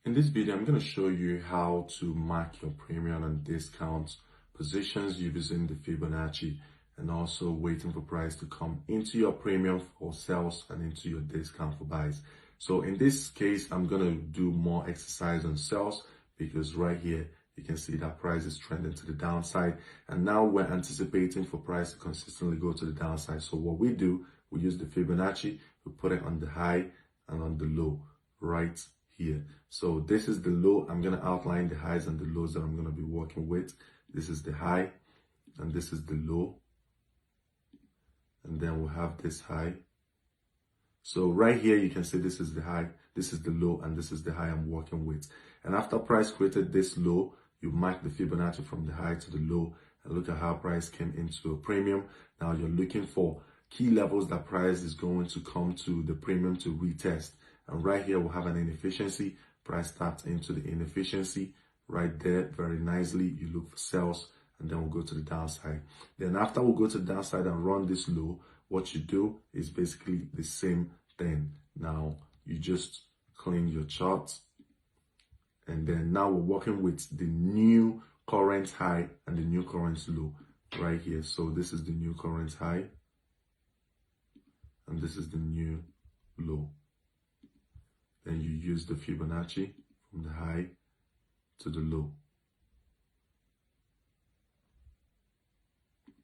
In this video, I'm going to show you how to mark your premium and discount positions using the Fibonacci and also waiting for price to come into your premium for sales and into your discount for buys. So in this case, I'm going to do more exercise on sales because right here, you can see that price is trending to the downside. And now we're anticipating for price to consistently go to the downside. So what we do, we use the Fibonacci, we put it on the high and on the low right here. So this is the low. I'm going to outline the highs and the lows that I'm going to be working with. This is the high and this is the low. And then we'll have this high. So right here, you can see this is the high, this is the low, and this is the high I'm working with. And after price created this low, you mark the Fibonacci from the high to the low and look at how price came into a premium. Now you're looking for key levels that price is going to come to the premium to retest. And right here, we'll have an inefficiency. Price tapped into the inefficiency right there very nicely. You look for sales and then we'll go to the downside. Then after we'll go to the downside and run this low, what you do is basically the same thing. Now you just clean your chart. And then now we're working with the new current high and the new current low right here. So this is the new current high and this is the new low. Then you use the Fibonacci from the high to the low.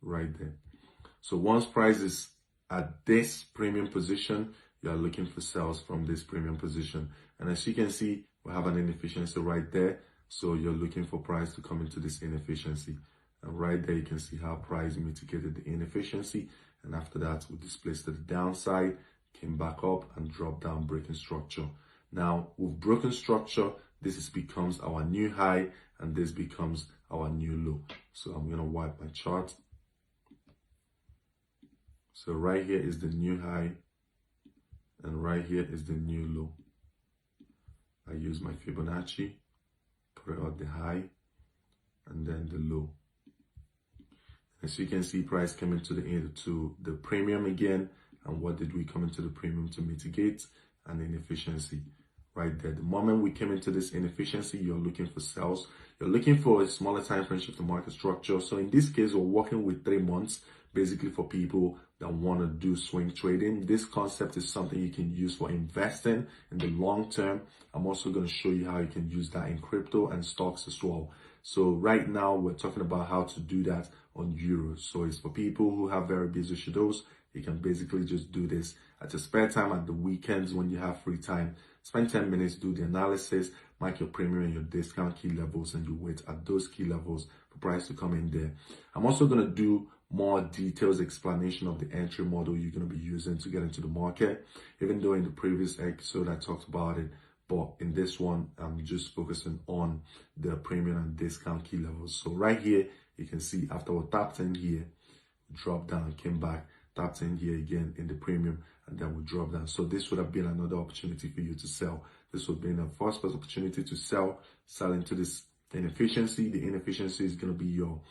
Right there. So once price is at this premium position, you are looking for sales from this premium position. And as you can see, we have an inefficiency right there. So you're looking for price to come into this inefficiency. And right there, you can see how price mitigated the inefficiency. And after that, we displaced to the downside, came back up and dropped down, breaking structure. Now, with broken structure, this becomes our new high and this becomes our new low. So I'm going to wipe my chart. So right here is the new high and right here is the new low. I use my Fibonacci, put it at the high and then the low. As you can see, price came into the premium again. And what did we come into the premium to mitigate? An inefficiency right there. The moment we came into this inefficiency, you're looking for sales. You're looking for a smaller time frame shift to market structure. So in this case, we're working with 3 months, basically for people that want to do swing trading. This concept is something you can use for investing in the long term. I'm also going to show you how you can use that in crypto and stocks as well. So right now, we're talking about how to do that on euros. So it's for people who have very busy schedules. You can basically just do this at your spare time, at the weekends when you have free time. Spend 10 minutes, do the analysis, mark your premium and your discount key levels, and you wait at those key levels for price to come in there. I'm also going to do more details explanation of the entry model you're going to be using to get into the market, even though in the previous episode I talked about it. But in this one, I'm just focusing on the premium and discount key levels. So right here, you can see after we tapped in here, dropped down, came back, tapped in here again in the premium, and then we drop down. So this would have been another opportunity for you to sell. This would have been a first opportunity to sell into this inefficiency. The inefficiency is going to be your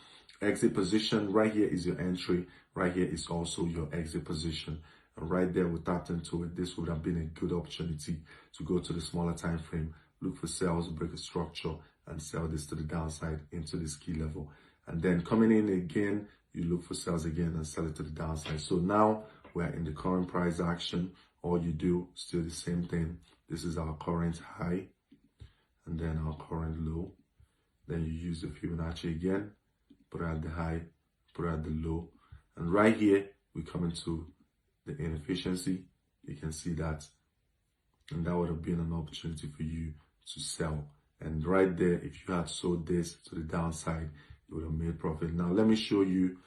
exit position. Right here is your entry. Right here is also your exit position. And right there, we tapped into it. This would have been a good opportunity to go to the smaller time frame, look for sales, break a structure, and sell this to the downside into this key level. And then coming in again, you look for sales again and sell it to the downside. So now we're in the current price action. All you do, still the same thing. This is our current high and then our current low. Then you use the Fibonacci again, put it at the high, put it at the low. And right here, we come into the inefficiency. You can see that. And that would have been an opportunity for you to sell. And right there, if you had sold this to the downside, you would have made profit. Now let me show you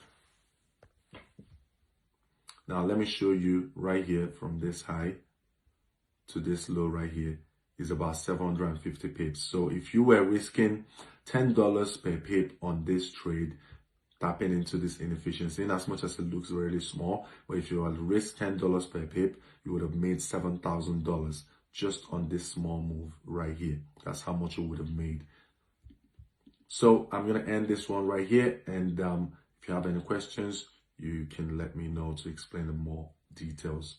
right here from this high to this low right here is about 750 pips. So if you were risking $10 per pip on this trade, tapping into this inefficiency, in as much as it looks really small, but if you had risked $10 per pip, you would have made $7,000 just on this small move right here. That's how much you would have made. So I'm going to end this one right here. And if you have any questions, you can let me know to explain in more details.